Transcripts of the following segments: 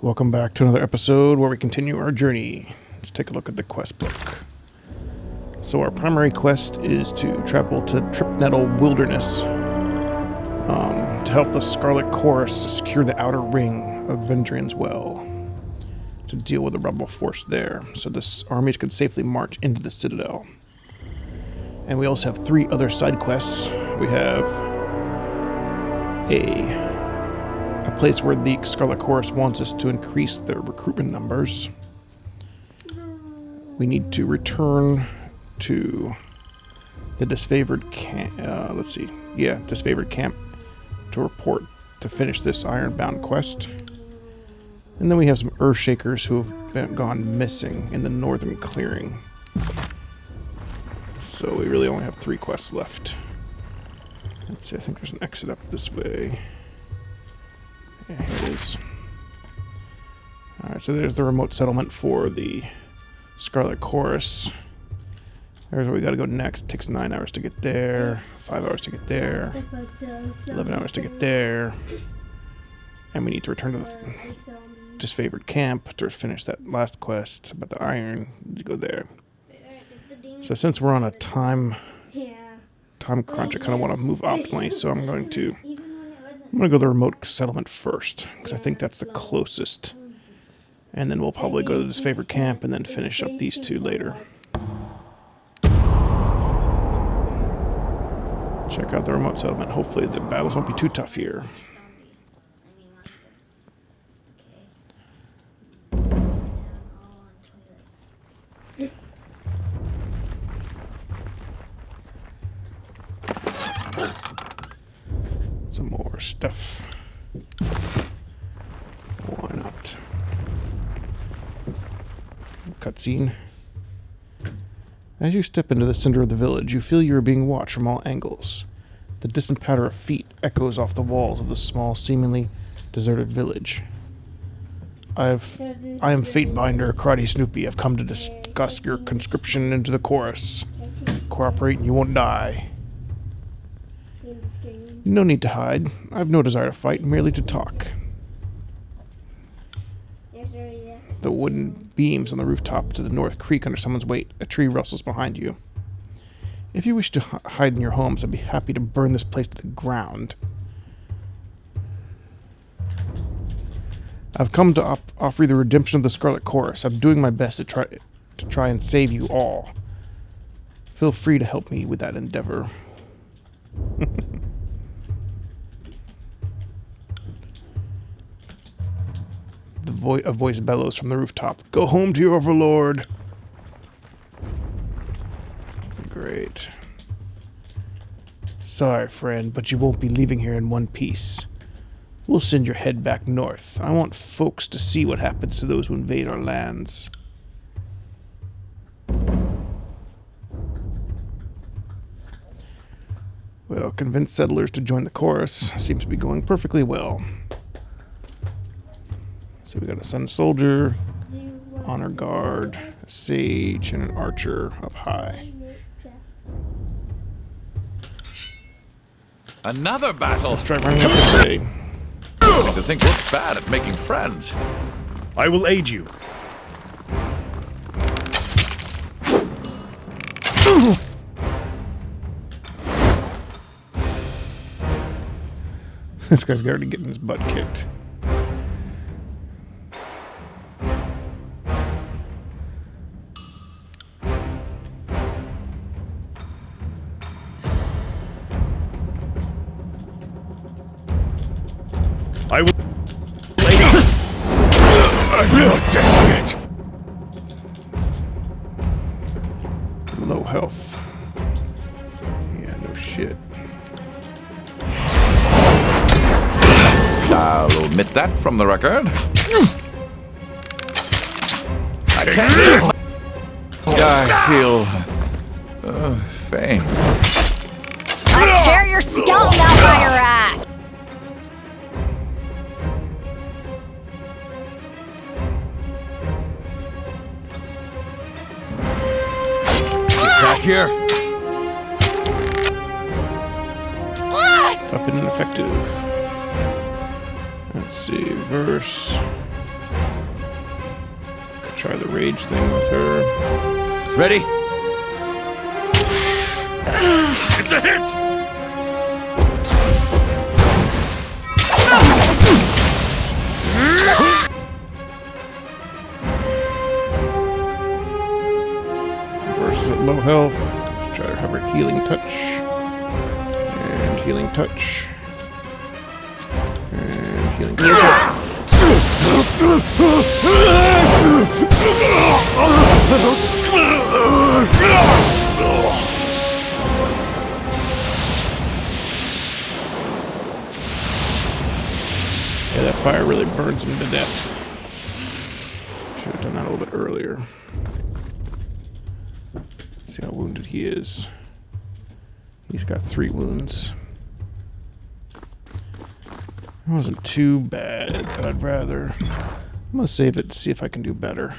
Welcome back to another episode where we continue our journey. Let's take a look at the quest book. So our primary quest is to travel to Tripnettle Wilderness to help the Scarlet Chorus secure the outer ring of Vendrian's Well to deal with the rebel force there, so this armies could safely march into the Citadel. And we also have 3 other side quests. We have a place where the Scarlet Chorus wants us to increase their recruitment numbers. We need to return to the disfavored camp. Disfavored camp to report to finish this Ironbound quest. And then we have some Earthshakers who have gone missing in the northern clearing. So we really only have 3 quests left. Let's see, I think there's an exit up this way. Yeah, here it is. Alright, so there's the remote settlement for the Scarlet Chorus. There's where we gotta go next. Takes 9 hours to get there, 5 hours to get there, 11 hours to get there. And we need to return to the disfavored camp to finish that last quest about the iron to go there. So since we're on a time crunch, I kind of want to move optimally, so I'm going to go to the remote settlement first, because I think that's the closest. And then we'll probably go to the disfavored camp and then finish up these 2 later. Check out the remote settlement. Hopefully the battles won't be too tough here. Some more stuff. Why not? Cutscene. As you step into the center of the village, you feel you are being watched from all angles. The distant patter of feet echoes off the walls of the small, seemingly deserted village. I am Fatebinder, Karate Snoopy. I've come to discuss your conscription into the chorus. Cooperate and you won't die. No need to hide. I've no desire to fight, merely to talk. The wooden beams on the rooftop to the north creak under someone's weight. A tree rustles behind you. If you wish to hide in your homes, I'd be happy to burn this place to the ground. I've come to offer you the redemption of the Scarlet Chorus. I'm doing my best to try and save you all. Feel free to help me with that endeavor. A voice bellows from the rooftop. Go home to your overlord. Great. Sorry, friend, but you won't be leaving here in one piece. We'll send your head back north. I want folks to see what happens to those who invade our lands. Well, convince settlers to join the chorus. Seems to be going perfectly well. So we got a Sun Soldier, Honor Guard, a Sage, and an Archer up high. Another battle! Let's try running up this way. To think we're bad at making friends. I will aid you. This guy's already getting his butt kicked. I will aid you. Dang it. Low health. Yeah, no shit. I'll omit that from the record. I feel fame. I tear your skeleton out by your ass! Back here. Weapon ineffective. Let's see, verse. try the rage thing with her. Ready? It's a hit! Versus at low health. Let's try to have her healing touch. And healing touch. And healing touch. Yeah, that fire really burns him to death. Should have done that a little bit earlier. See how wounded he is. He's got 3 wounds. It wasn't too bad, but I'd rather... I'm gonna save it to see if I can do better.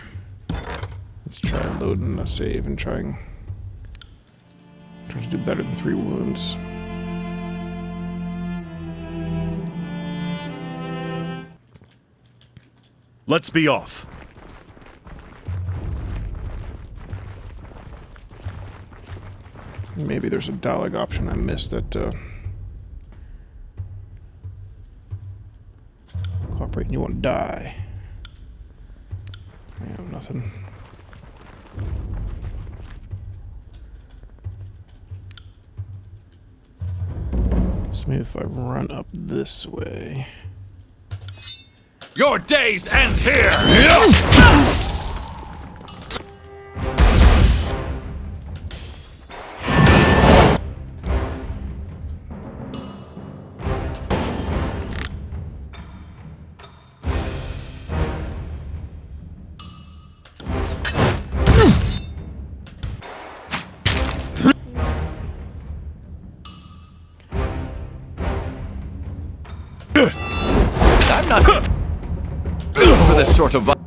Let's try loading a save and try to do better than 3 wounds. Let's be off. Maybe there's a dialogue option I missed that cooperate and you won't die. I have nothing. So maybe if I run up this way. Your days end here! I'm not for this sort of violence.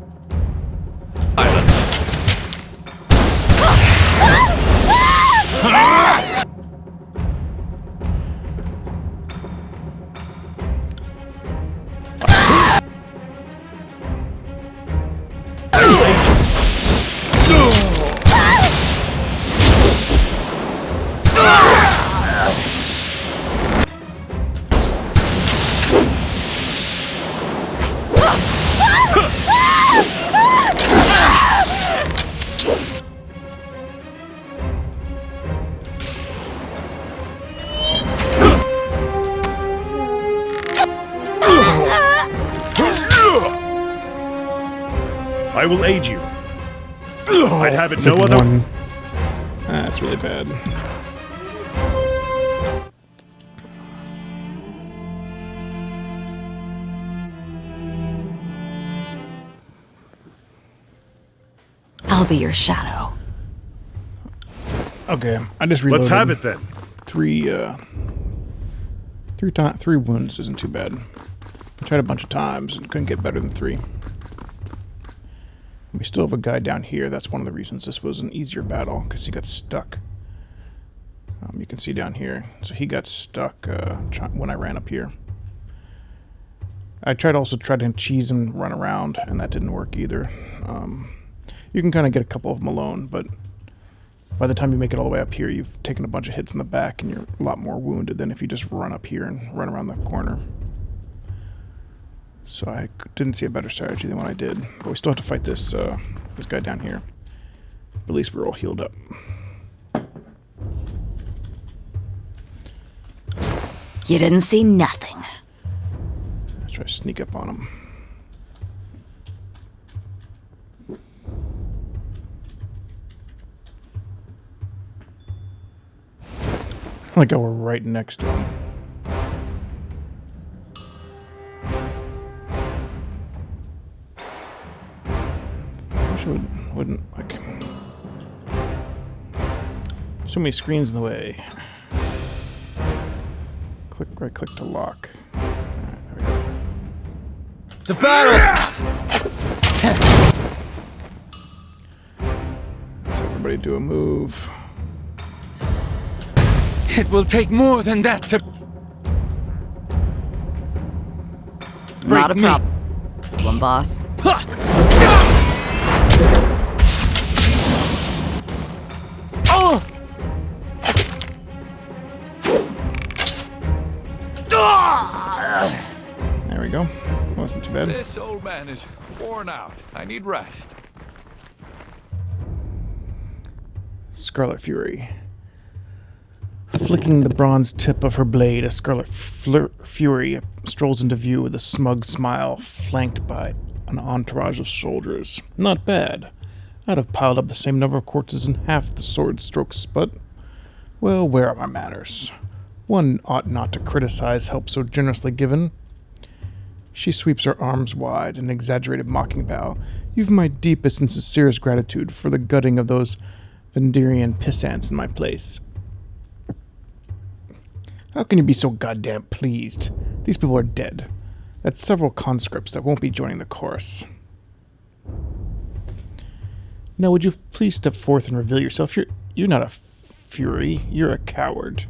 I will aid you. I'd have it It's no like other. one. That's really bad. I'll be your shadow. Okay, I just reloaded. Let's have it then. 3 wounds isn't too bad. I tried a bunch of times and couldn't get better than 3. We still have a guy down here. That's one of the reasons this was an easier battle, because he got stuck. You can see down here. So he got stuck when I ran up here. I tried to cheese and run around, and that didn't work either. You can kind of get a couple of them alone, but by the time you make it all the way up here, you've taken a bunch of hits in the back, and you're a lot more wounded than if you just run up here and run around the corner. So I didn't see a better strategy than what I did. But we still have to fight this this guy down here. But at least we're all healed up. You didn't see nothing. Let's try to sneak up on him. Like how we're right next to him. I wish it wouldn't like so many screens in the way. Right click to lock. Alright, there we go. It's a battle! Let's everybody do a move. It will take more than that to Not a me. problem, boss. Oh! There we go. Wasn't too bad. This old man is worn out. I need rest. Scarlet Fury. Flicking the bronze tip of her blade, a Scarlet Fury strolls into view with a smug smile, flanked by an entourage of soldiers. Not bad. I'd have piled up the same number of corpses in half the sword strokes, but, well, where are my manners? One ought not to criticize help so generously given. She sweeps her arms wide, an exaggerated mocking bow. You've my deepest and sincerest gratitude for the gutting of those Venderian pissants in my place. How can you be so goddamn pleased? These people are dead. That's several conscripts that won't be joining the chorus. Now, would you please step forth and reveal yourself? You're not a fury. You're a coward.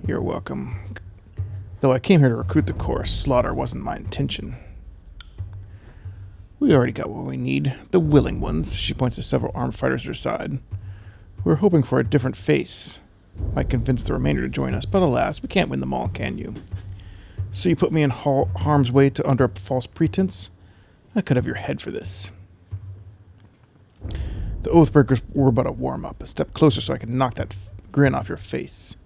You're welcome. Though I came here to recruit the chorus, slaughter wasn't my intention. We already got what we need. The willing ones. She points to several armed fighters at her side. We're hoping for a different face. Might convince the remainder to join us, but alas, we can't win them all, can you? So you put me in harm's way under a false pretense? I could have your head for this. The Oathbreakers were but a warm-up. A step closer so I could knock that grin off your face.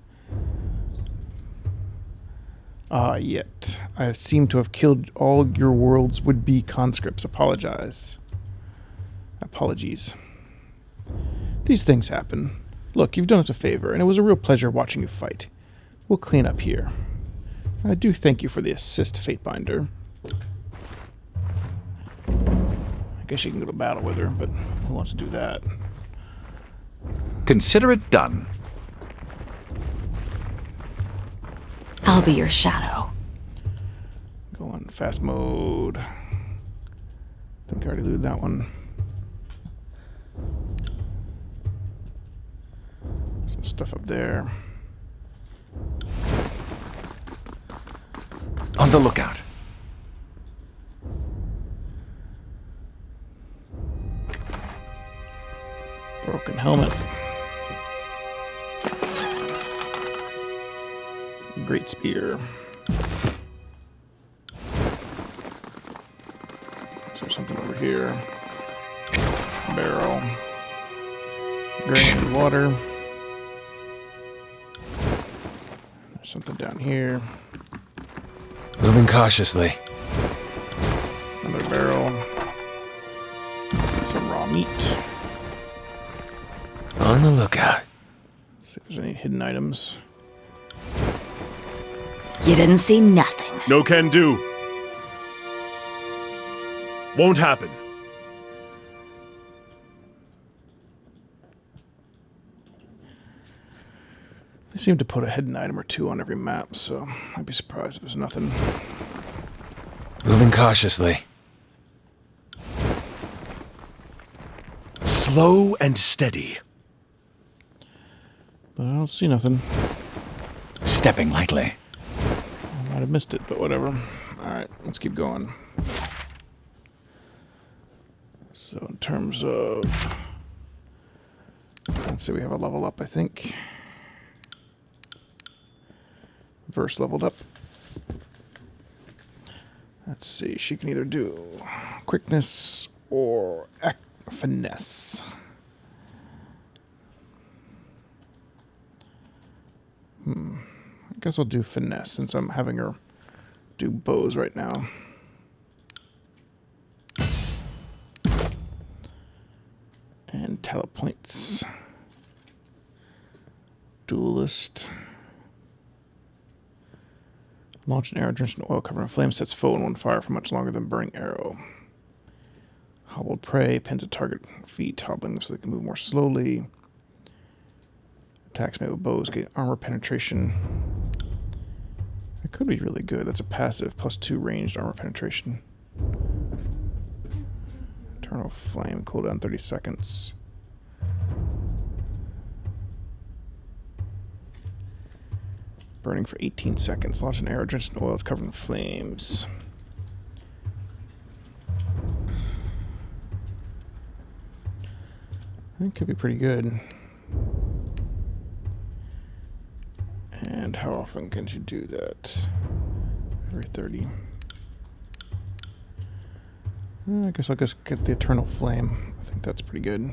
Yet. I seem to have killed all your world's would-be conscripts. Apologies. These things happen. Look, you've done us a favor, and it was a real pleasure watching you fight. We'll clean up here. I do thank you for the assist, Fatebinder. I guess you can go to battle with her, but who wants to do that? Consider it done. I'll be your shadow. Go on fast mode. I think I already looted that one. Some stuff up there. On the lookout. Broken helmet. Great spear. Is there something over here? Barrel. Grain and water. There's something down here. Moving cautiously. Another barrel. Some raw meat. On the lookout. See if there's any hidden items. You didn't see nothing. No can do. Won't happen. They seem to put a hidden item or two on every map, so I'd be surprised if there's nothing. Moving cautiously. Slow and steady. But I don't see nothing. Stepping lightly. I might have missed it, but whatever. Alright, let's keep going. So in terms of... let's see, we have a level up, I think. Verse leveled up. Let's see, she can either do quickness or finesse. I guess I'll do finesse since I'm having her do bows right now. And talent points. Duelist. Launch an arrow drenched in oil covered in flame, sets foe in one fire for much longer than burning arrow. Hobbled prey, pins a target feet, hobbling them so they can move more slowly. Attacks made with bows, get armor penetration. It could be really good. That's a passive, +2 ranged armor penetration. Eternal flame, cooldown 30 seconds. Burning for 18 seconds. Launch an arrow drenched in oil. It's covered in flames. That could be pretty good. And how often can you do that? Every 30. I guess I'll just get the Eternal Flame. I think that's pretty good.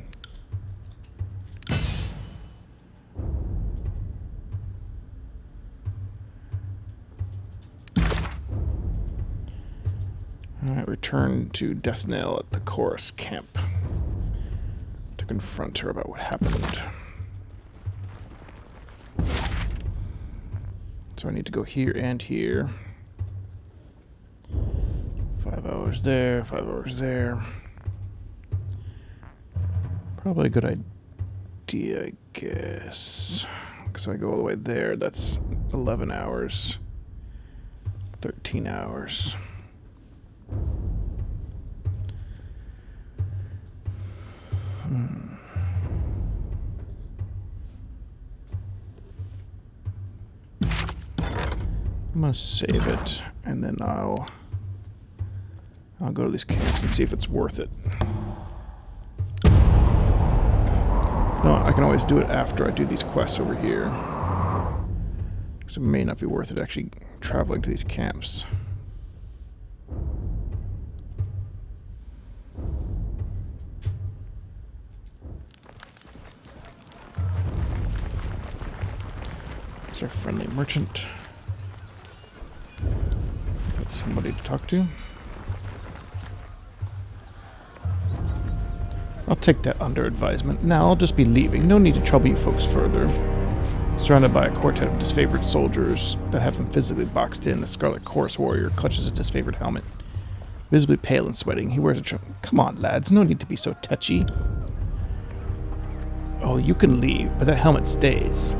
Alright, return to Death Nail at the Chorus Camp to confront her about what happened. So I need to go here and here. 5 hours there, 5 hours there. Probably a good idea, I guess. Because I go all the way there, that's 11 hours. 13 hours. I'm gonna save it, and then I'll go to these camps and see if it's worth it. No, I can always do it after I do these quests over here. Because it may not be worth it actually traveling to these camps. Is our friendly merchant? Is that somebody to talk to? I'll take that under advisement. Now I'll just be leaving. No need to trouble you folks further. Surrounded by a quartet of disfavored soldiers that have him physically boxed in, the Scarlet Chorus Warrior clutches his disfavored helmet. Visibly pale and sweating, he wears a Come on, lads, no need to be so touchy. Oh, you can leave, but that helmet stays.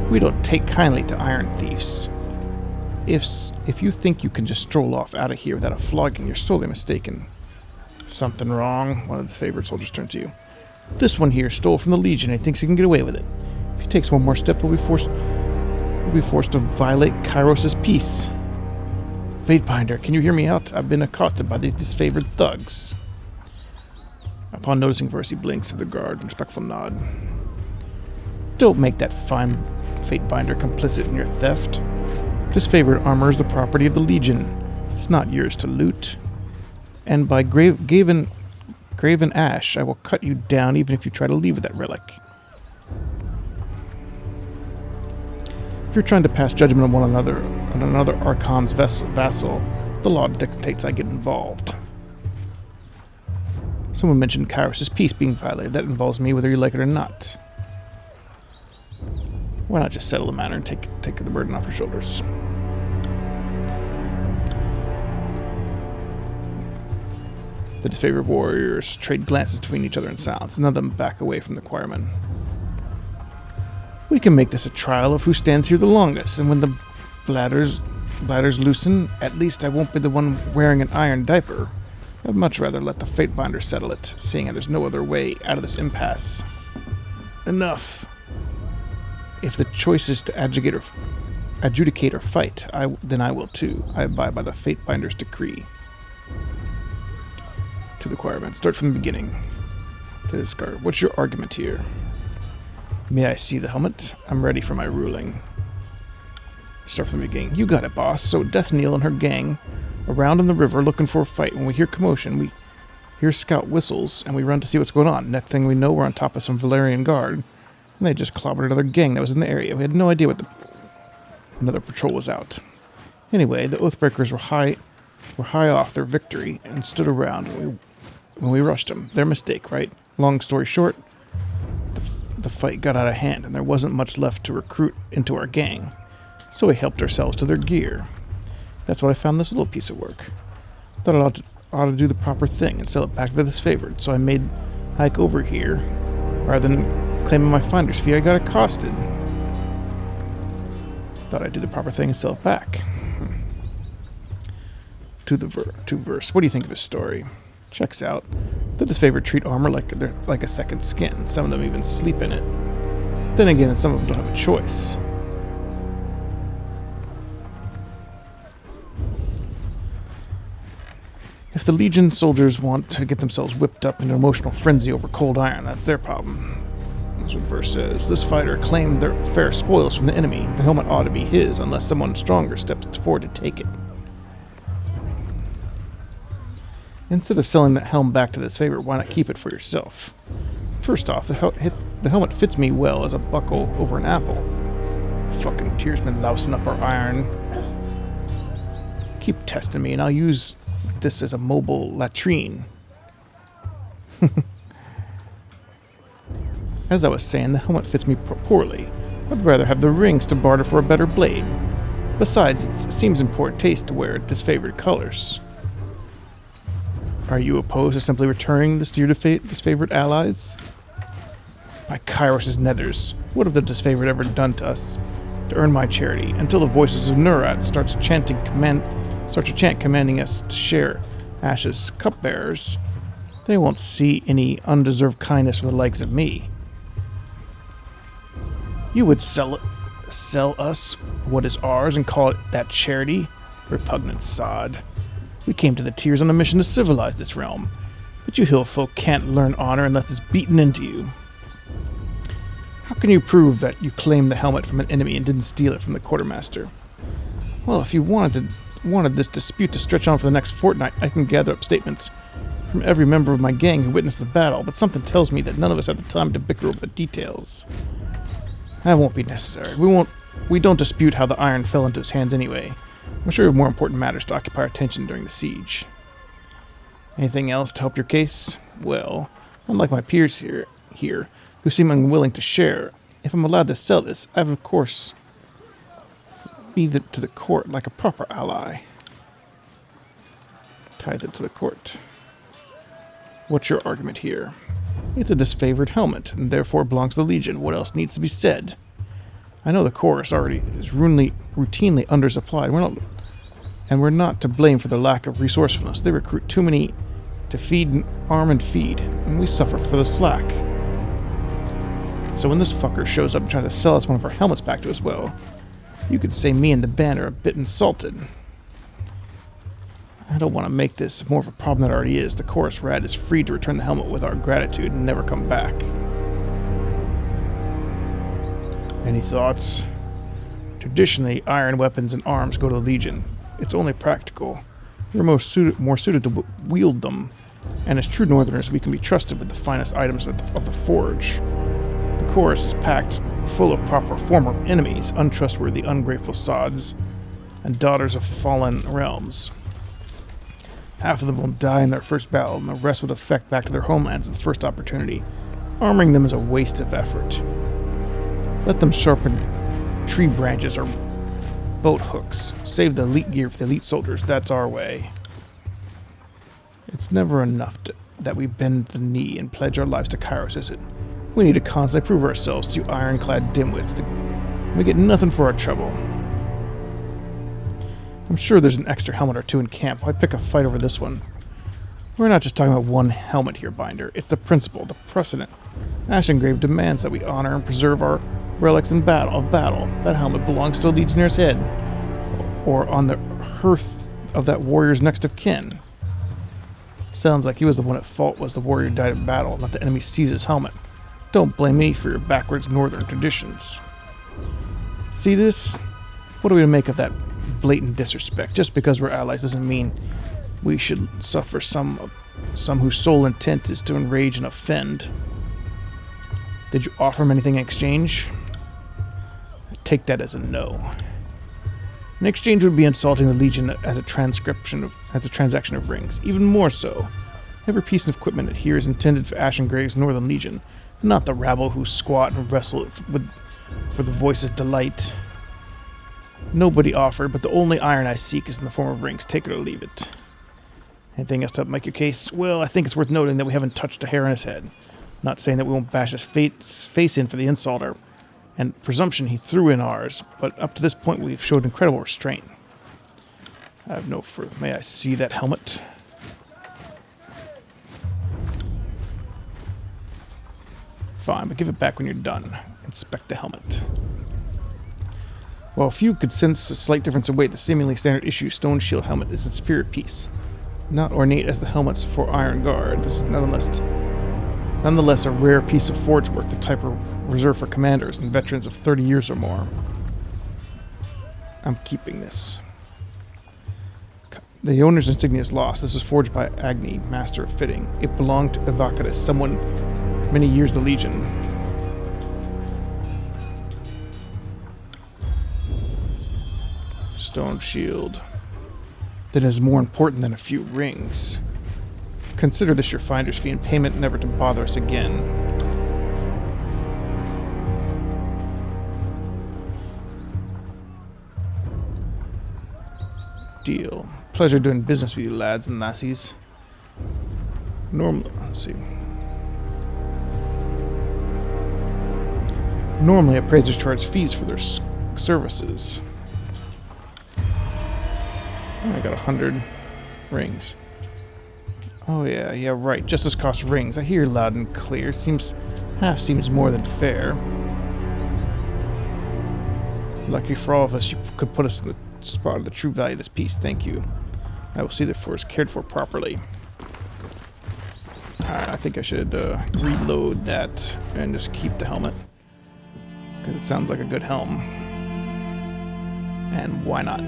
We don't take kindly to iron thieves. If you think you can just stroll off out of here without a flogging, you're sorely mistaken. Something wrong? One of his favorite soldiers turned to you. This one here stole from the Legion and he thinks he can get away with it. If he takes one more step, we'll be forced to violate Kairos' peace. Fatebinder, can you hear me out? I've been accosted by these disfavored thugs. Upon noticing Verse, he blinks with a guard and respectful nod. Don't make that fine Fatebinder complicit in your theft. Disfavored armor is the property of the Legion. It's not yours to loot. And by graven ash, I will cut you down even if you try to leave with that relic. If you're trying to pass judgment on another Archon's vassal, the law dictates I get involved. Someone mentioned Kairos' peace being violated. That involves me whether you like it or not. Why not just settle the matter and take the burden off your shoulders? The disfavored warriors trade glances between each other in silence. None of them back away from the choirman. We can make this a trial of who stands here the longest, and when the bladders loosen, at least I won't be the one wearing an iron diaper. I'd much rather let the Fatebinder settle it, seeing there's no other way out of this impasse. Enough. If the choice is to adjudicate or fight, then I will too. I abide by the Fatebinder's decree. To the choirman. Start from the beginning. To this guard. What's your argument here? May I see the helmet? I'm ready for my ruling. Start from the beginning. You got it, boss. So Death Kneel and her gang around in the river looking for a fight. When we hear commotion, we hear scout whistles, and we run to see what's going on. Next thing we know, we're on top of some Valerian guard, and they just clobbered another gang that was in the area. We had no idea another patrol was out. Anyway, the Oathbreakers were high off their victory and stood around when we rushed them. Their mistake, right? Long story short, the fight got out of hand, and there wasn't much left to recruit into our gang. So we helped ourselves to their gear. That's what I found this little piece of work. Thought I ought to do the proper thing and sell it back to the disfavored, so I made hike over here, rather than claiming my finder's fee I got accosted. Thought I'd do the proper thing and sell it back. To verse. What do you think of his story? Checks out. The disfavored treat armor like a second skin. Some of them even sleep in it. Then again, some of them don't have a choice. If the Legion soldiers want to get themselves whipped up into emotional frenzy over cold iron, that's their problem. That's what the verse says. This fighter claimed their fair spoils from the enemy. The helmet ought to be his, unless someone stronger steps forward to take it. Instead of selling that helm back to this favorite, why not keep it for yourself? First off, the helmet fits me well as a buckle over an apple. Fucking Tearsman lousing up our iron. Keep testing me, and I'll use this as a mobile latrine. As I was saying, the helmet fits me poorly. I'd rather have the rings to barter for a better blade. Besides, it seems in poor taste to wear disfavored colors. Are you opposed to simply returning this to your disfavored allies? By Kairos' nethers, what have the disfavored ever done to us to earn my charity? Until the voices of Nurat start to chant commanding us to share Ash's cupbearers, they won't see any undeserved kindness from the likes of me. You would sell us what is ours and call it that charity? Repugnant sod. We came to the Tears on a mission to civilize this realm, but you hill folk can't learn honor unless it's beaten into you. How can you prove that you claimed the helmet from an enemy and didn't steal it from the quartermaster? Well, if you wanted this dispute to stretch on for the next fortnight, I can gather up statements from every member of my gang who witnessed the battle, but something tells me that none of us have the time to bicker over the details. That won't be necessary. We don't dispute how the iron fell into his hands anyway. I'm sure you have more important matters to occupy our attention during the siege. Anything else to help your case? Well, unlike my peers here, who seem unwilling to share, if I'm allowed to sell this, I've of course tithe it to the court like a proper ally. Tithe it to the court. What's your argument here? It's a disfavored helmet, and therefore belongs to the Legion. What else needs to be said? I know the chorus already is routinely undersupplied. We're not to blame for their lack of resourcefulness. They recruit too many to feed, arm, and feed, and we suffer for the slack. So when this fucker shows up and tries to sell us one of our helmets back to us, well, you could say me and the band are a bit insulted. I don't want to make this more of a problem than it already is. The chorus rat is free to return the helmet with our gratitude and never come back. Any thoughts? Traditionally, iron weapons and arms go to the Legion. It's only practical. We're more suited to wield them, and as true Northerners, we can be trusted with the finest items of the forge. The chorus is packed full of proper former enemies, untrustworthy, ungrateful sods, and daughters of fallen realms. Half of them will die in their first battle, and the rest would effect back to their homelands at the first opportunity. Armoring them is a waste of effort. Let them sharpen tree branches or boat hooks. Save the elite gear for the elite soldiers. That's our way. It's never enough that we bend the knee and pledge our lives to Kairos, is it? We need to constantly prove ourselves to you ironclad dimwits. We get nothing for our trouble. I'm sure there's an extra helmet or two in camp. Why pick a fight over this one? We're not just talking about one helmet here, Binder. It's the principle, the precedent. Ashengrave demands that we honor and preserve our relics in battle. That helmet belongs to a legionnaire's head, or on the hearth of that warrior's next of kin. Sounds like he was the one at fault was the warrior who died in battle, not the enemy seized his helmet. Don't blame me for your backwards northern traditions. See this? What are we to make of that blatant disrespect? Just because we're allies doesn't mean we should suffer some whose sole intent is to enrage and offend. Did you offer him anything in exchange? I take that as a no. An exchange would be insulting the Legion as a transaction of rings. Even more so, every piece of equipment here is intended for Ashengrave's Northern Legion, not the rabble who squat and wrestle for the voice's delight. Nobody offered, but the only iron I seek is in the form of rings. Take it or leave it. Anything else to make your case? Well, I think it's worth noting that we haven't touched a hair on his head. Not saying that we won't bash his face in for the insulter and presumption he threw in ours, but up to this point we've showed incredible restraint. I have no further. May I see that helmet? Fine, but give it back when you're done. Inspect the helmet. While few could sense a slight difference in weight, the seemingly standard issue stone shield helmet is a superior piece. not ornate as the helmets for Iron Guard. This is nonetheless a rare piece of forge work, the type reserved for commanders and veterans of 30 years or more. I'm keeping this. The owner's insignia is lost. This is forged by Agni, master of fitting. It belonged to Evacatus, someone many years the Legion. Stone shield. That is more important than a few rings. Consider this your finder's fee and payment never to bother us again. Deal. Pleasure doing business with you, lads and lassies. Let's see. Normally, appraisers charge fees for their services. Oh, I got 100 rings. Oh yeah, right. Justice costs rings. I hear loud and clear. Half seems more than fair. Lucky for all of us, you could put us in the spot of the true value of this piece. Thank you. I will see that it's cared for properly. Alright, I think I should reload that and just keep the helmet. Because it sounds like a good helm. And why not?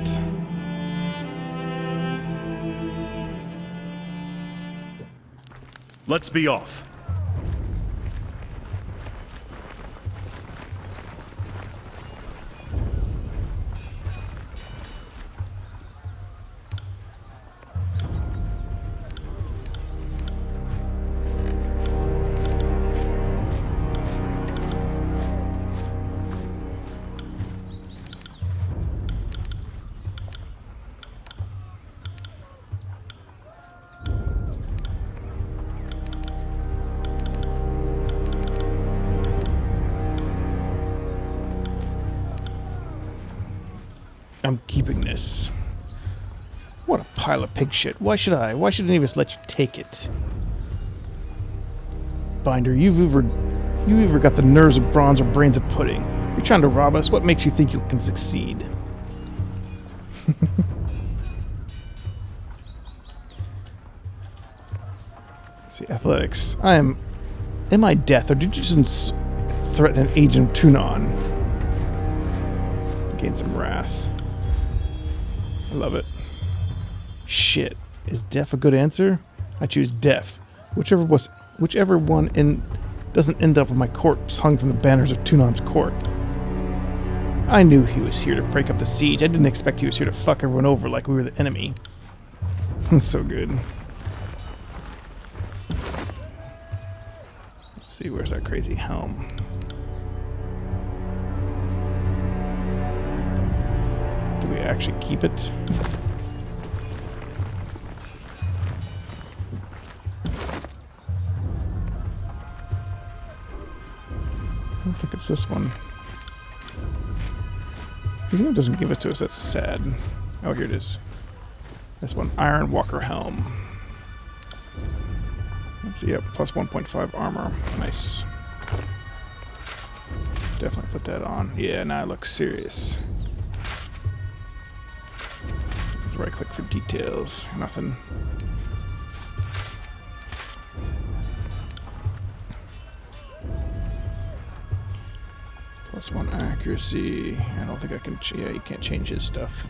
Let's be off. I'm keeping this. What a pile of pig shit. Why should any of us let you take it? Binder, you've either got the nerves of bronze or brains of pudding. You're trying to rob us? What makes you think you can succeed? Let's see, athletics. Am I death, or did you just threaten an agent of Tunon? Gain some wrath. I love it. Shit. Is deaf a good answer? I choose deaf. Whichever one doesn't end up with my corpse hung from the banners of Tunon's court. I knew he was here to break up the siege. I didn't expect he was here to fuck everyone over like we were the enemy. That's so good. Let's see, where's that crazy helm? Do we actually keep it? I don't think it's this one. The game doesn't give it to us. That's sad. Oh, here it is. This one, Iron Walker Helm. Let's see, yep, plus 1.5 armor. Nice. Definitely put that on. Yeah, now I look serious. Let's right click for details. Nothing. Plus 1 accuracy. I don't think I can. Yeah, you can't change his stuff.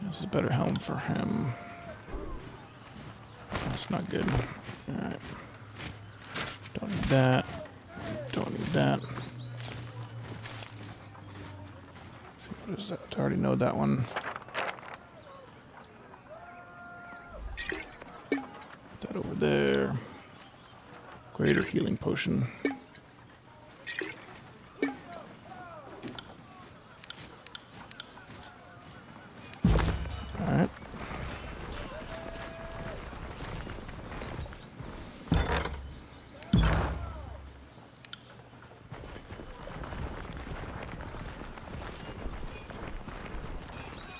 This is a better helm for him. That's not good. Alright. Don't need that. Don't need that. What is that? I already know that one. Put that over there. Greater healing potion. Alright.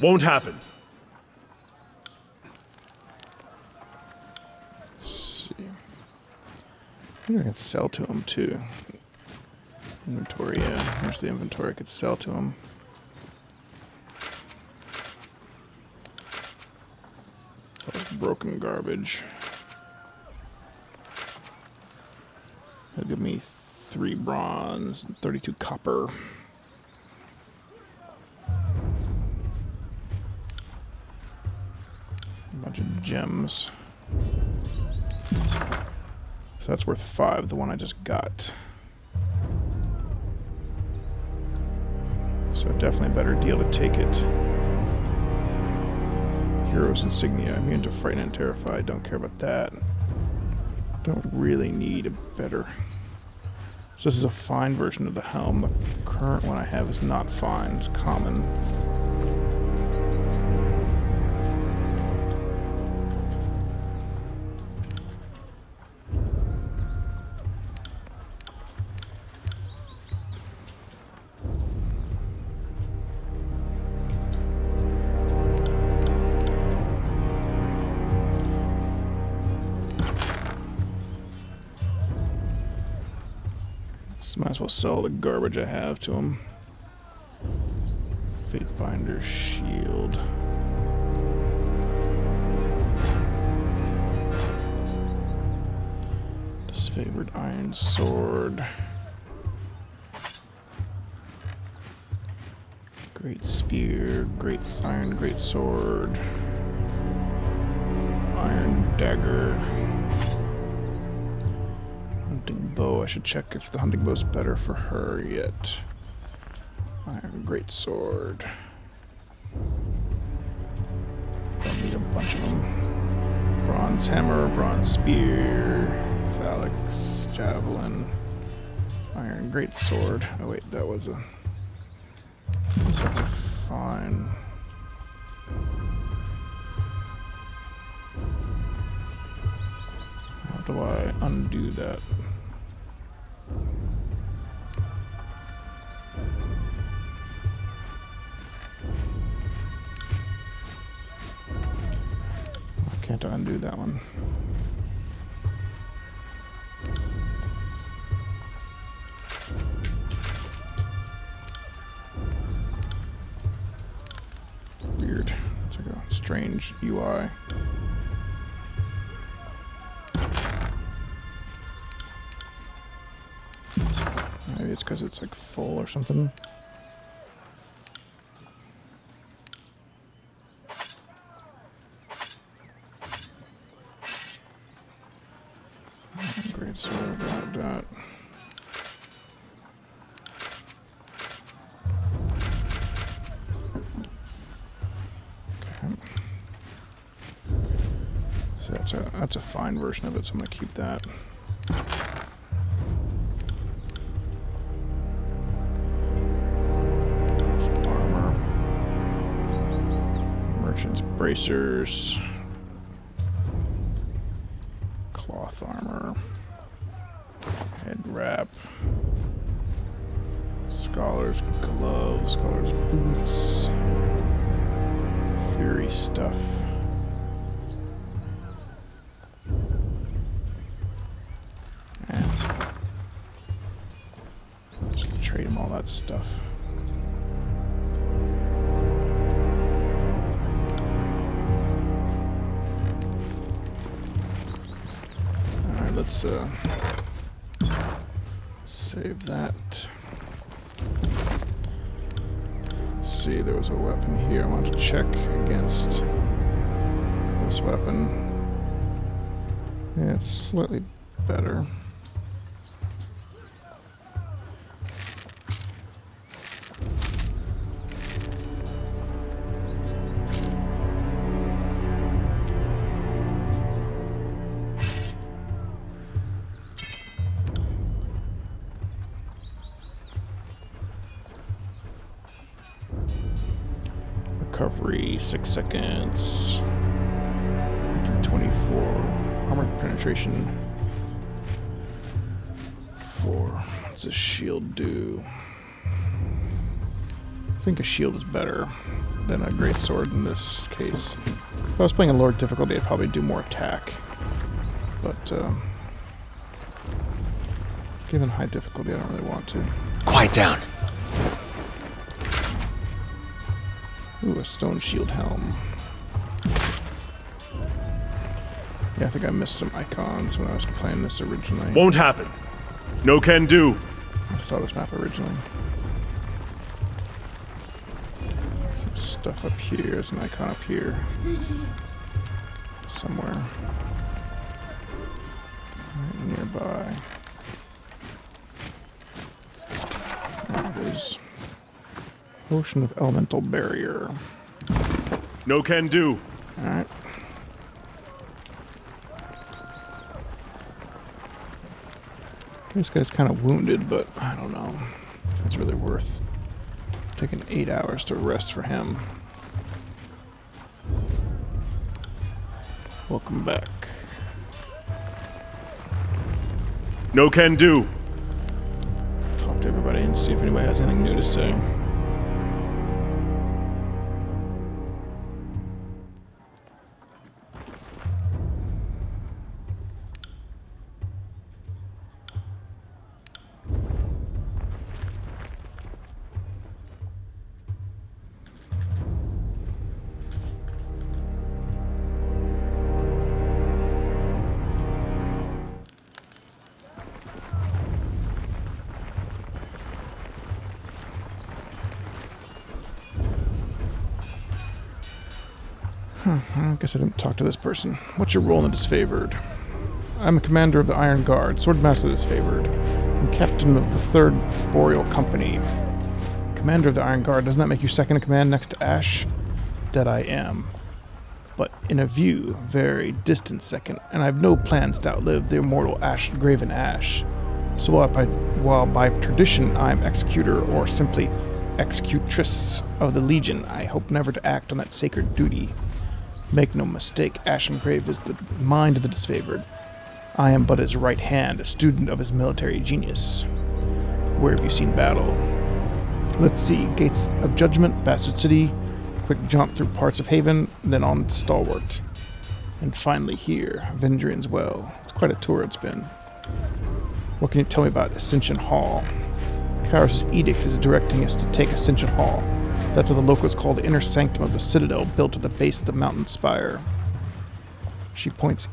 Won't happen. Let's see. Maybe I can sell to him too. Inventory, yeah. Here's the inventory I could sell to him. That was broken garbage. That'll give me 3 bronze and 32 copper. A bunch of gems. So that's worth 5, the one I just got. So definitely a better deal to take it. Hero's insignia. Immune to frightened and terrified. Don't care about that. Don't really need a better... So this is a fine version of the helm. The current one I have is not fine. It's common. Might as well sell the garbage I have to him. Fatebinder shield. Disfavored iron sword. Great spear, great iron great sword. Iron dagger. Hunting bow. I should check if the hunting bow's better for her yet. Iron great sword. Don't need a bunch of them. Bronze hammer, bronze spear, phalanx, javelin, iron great sword. Oh wait, that was a... That's a fine... How do I undo that? I can't undo that one. Weird. It's like a strange UI. Maybe it's because it's like full or something. Great sword, that. Okay. So that's a fine version of it, so I'm gonna keep that. Bracers, cloth armor, head wrap, scholar's gloves, scholar's boots, fury stuff. And just trade him all that stuff. Let's save that. Let's see, there was a weapon here. I want to check against this weapon. Yeah, it's slightly better. Recovery, 6 seconds. 24. Armor penetration. 4. What's a shield do? I think a shield is better than a great sword in this case. If I was playing a lower difficulty, I'd probably do more attack. But given high difficulty, I don't really want to. Quiet down. Ooh, a stone shield helm. Yeah, I think I missed some icons when I was playing this originally. Won't happen. No can do. I saw this map originally. Some stuff up here. There's an icon up here. Somewhere. Right nearby. There it is. Potion of Elemental Barrier. No can do. Alright. This guy's kind of wounded, but I don't know if it's really worth taking 8 hours to rest for him. Welcome back. No can do. Talk to everybody and see if anybody has anything new to say. I guess I didn't talk to this person. What's your role in the Disfavored? I'm a commander of the Iron Guard, Swordmaster of the Disfavored, and captain of the 3rd Boreal Company. Commander of the Iron Guard, doesn't that make you second in command next to Ash? That I am. But in a view, very distant second, and I have no plans to outlive the immortal Graven Ash. So while by tradition I'm executor or simply executress of the Legion, I hope never to act on that sacred duty. Make no mistake, Ashengrave is the mind of the Disfavored. I am but his right hand, a student of his military genius. Where have you seen battle? Let's see, Gates of Judgment, Bastard City, quick jaunt through parts of Haven, then on Stalwart. And finally here, Vendrian's Well. It's quite a tour it's been. What can you tell me about Ascension Hall? Kairos' edict is directing us to take Ascension Hall. That's what the locals call the inner sanctum of the citadel built at the base of the mountain spire. She points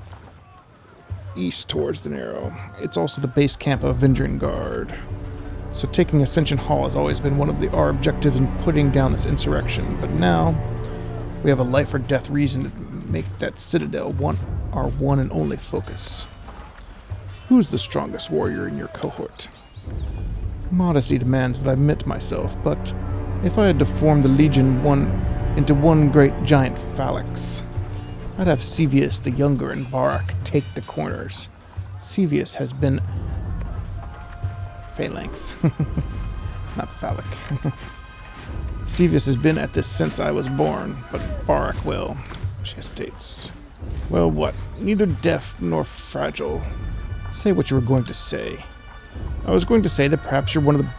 east towards the Narrow. It's also the base camp of Vendrian Guard. So taking Ascension Hall has always been one of our objectives in putting down this insurrection, but now we have a life or death reason to make that citadel our one and only focus. Who's the strongest warrior in your cohort? Modesty demands that I admit myself, but if I had to form the Legion into one great giant phalanx, I'd have Sevius the Younger and Barak take the corners. Sevius has been... phalanx. Not phallic. Sevius has been at this since I was born, but Barak, well, she hesitates. Well, what? Neither deaf nor fragile. Say what you were going to say. I was going to say that perhaps you're one of the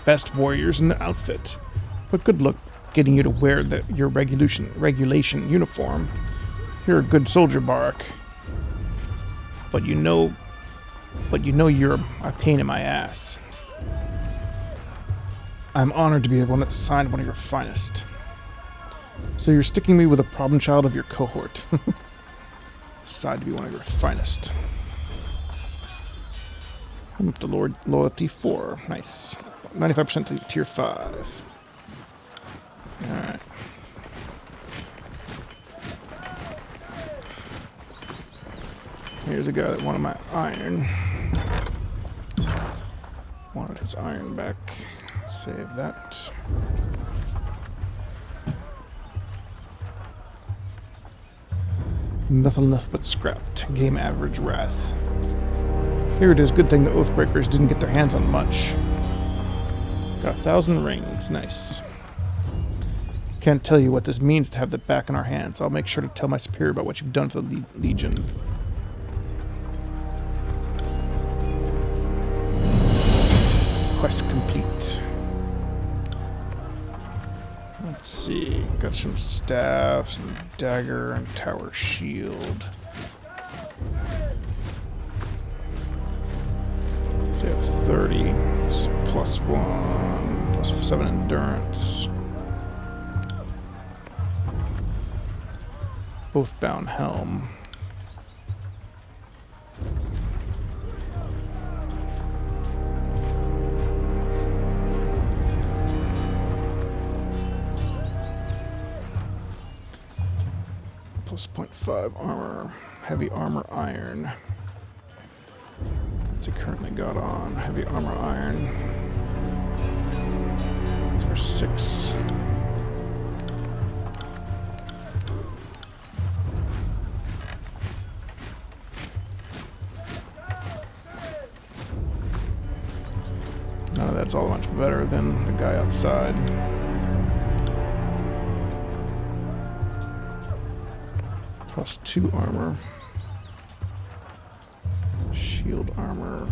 best warriors in the outfit. But good luck getting you to wear your regulation uniform. You're a good soldier, Barak. But you know you're a pain in my ass. I'm honored to be able to assign one of your finest. So you're sticking me with a problem child of your cohort. Decide to be one of your finest. I'm up to loyalty 4. Nice. 95% to tier 5. Alright. Here's a guy that wanted my iron. Wanted his iron back. Save that. Nothing left but scrapped. Game average wrath. Here it is. Good thing the Oathbreakers didn't get their hands on much. Got 1,000 rings. Nice. Can't tell you what this means to have that back in our hands. I'll make sure to tell my superior about what you've done for the Legion. Quest complete. Let's see. Got some staff, some dagger, and tower shield. So I have 30. Let's +1, +7 endurance. Both bound helm. +0.5 armor, heavy armor iron. What's he currently got on? Heavy armor iron. That's for 6. None of that's all much better than the guy outside. +2 armor. Shield armor.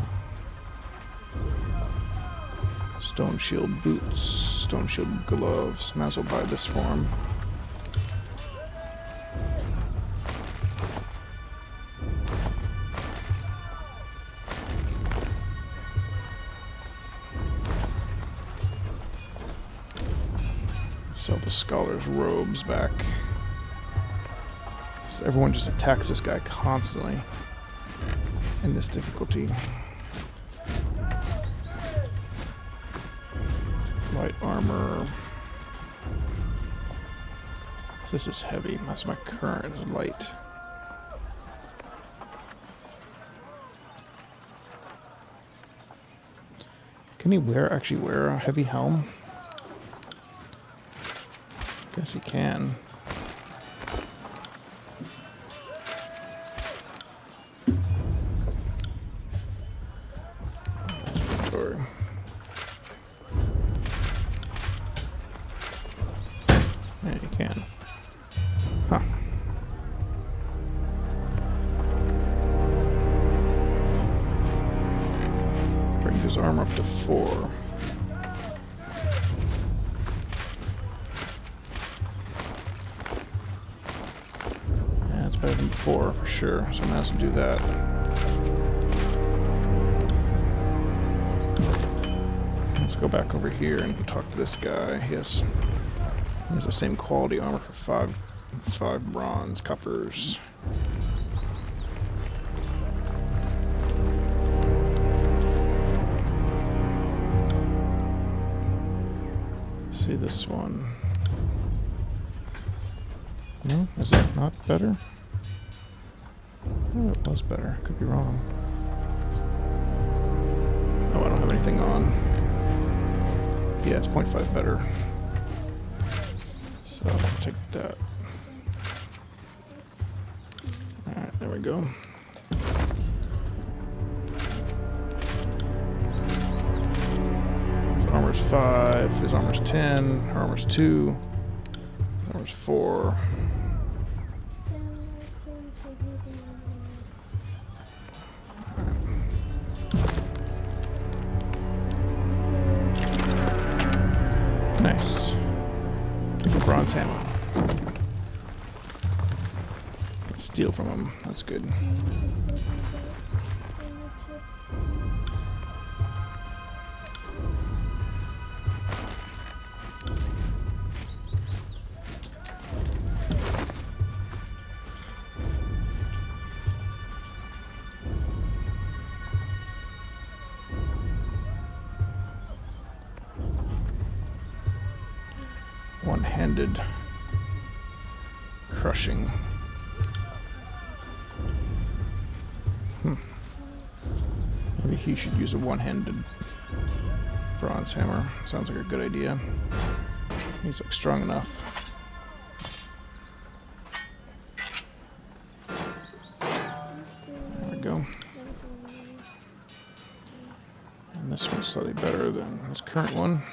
Stone shield boots. Stone shield gloves. Might as well buy this for him. Sell the scholar's robes back. So everyone just attacks this guy constantly in this difficulty. Light armor. So this is heavy. That's my current is light. Can he actually wear a heavy helm? Guess he can. Inventory. Yeah, you can. Huh. Brings his armor up to 4. Better than before, for sure. So I'm gonna have to do that. Let's go back over here and talk to this guy. He has the same quality armor for 5 bronze coppers. See this one. No, is it not better? Oh, it was better. Could be wrong. Oh, I don't have anything on. Yeah, it's 0.5 better. So I'll take that. Alright, there we go. His armor's 5, his armor's 10, her armor's 2, his armor's 4. Nice. Give a bronze hammer. Steal from him. That's good. One-handed crushing. Maybe he should use a one-handed bronze hammer. Sounds like a good idea. He's like strong enough. There we go. And this one's slightly better than his current one.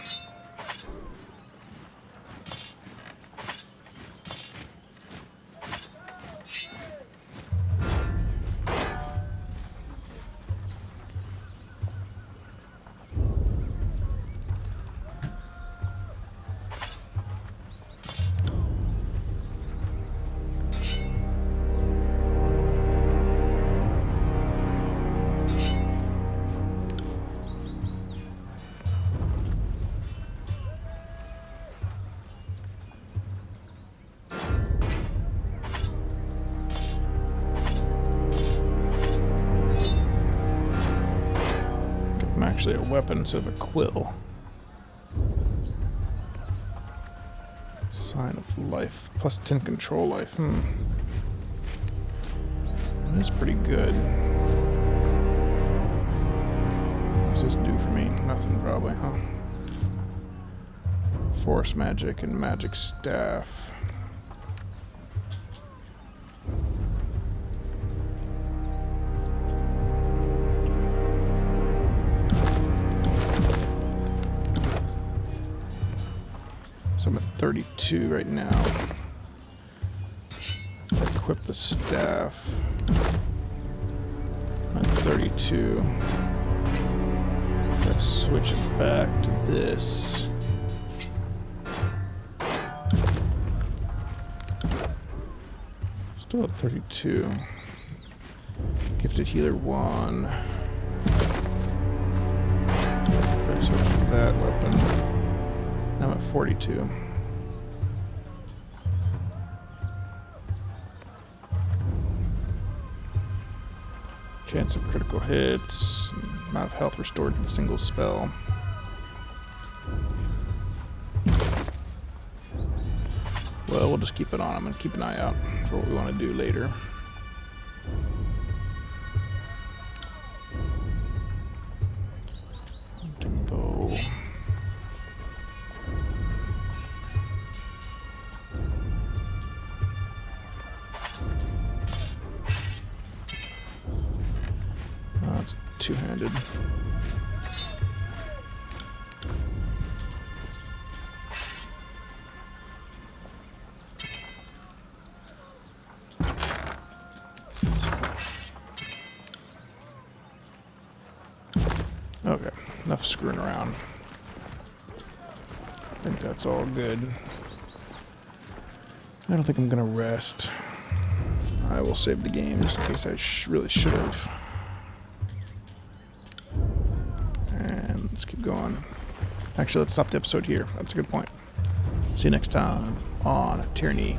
actually a weapon instead of a quill. Sign of life. Plus 10 control life. That is pretty good. What does this do for me? Nothing probably, huh? Force magic and magic staff. So I'm at 32 right now. Equip the staff. I'm at 32. Let's switch it back to this. Still at 32. Gifted healer 1. If I switch to that weapon. Now I'm at 42. Chance of critical hits. Amount of health restored to the single spell. Well, we'll just keep it on. I'm going to keep an eye out for what we want to do later. Hunting bow. Oh, it's two-handed. Okay, enough screwing around. I think that's all good. I don't think I'm gonna rest. I will save the game just in case I really should have. And let's keep going. Actually, let's stop the episode here. That's a good point. See you next time on Tyranny.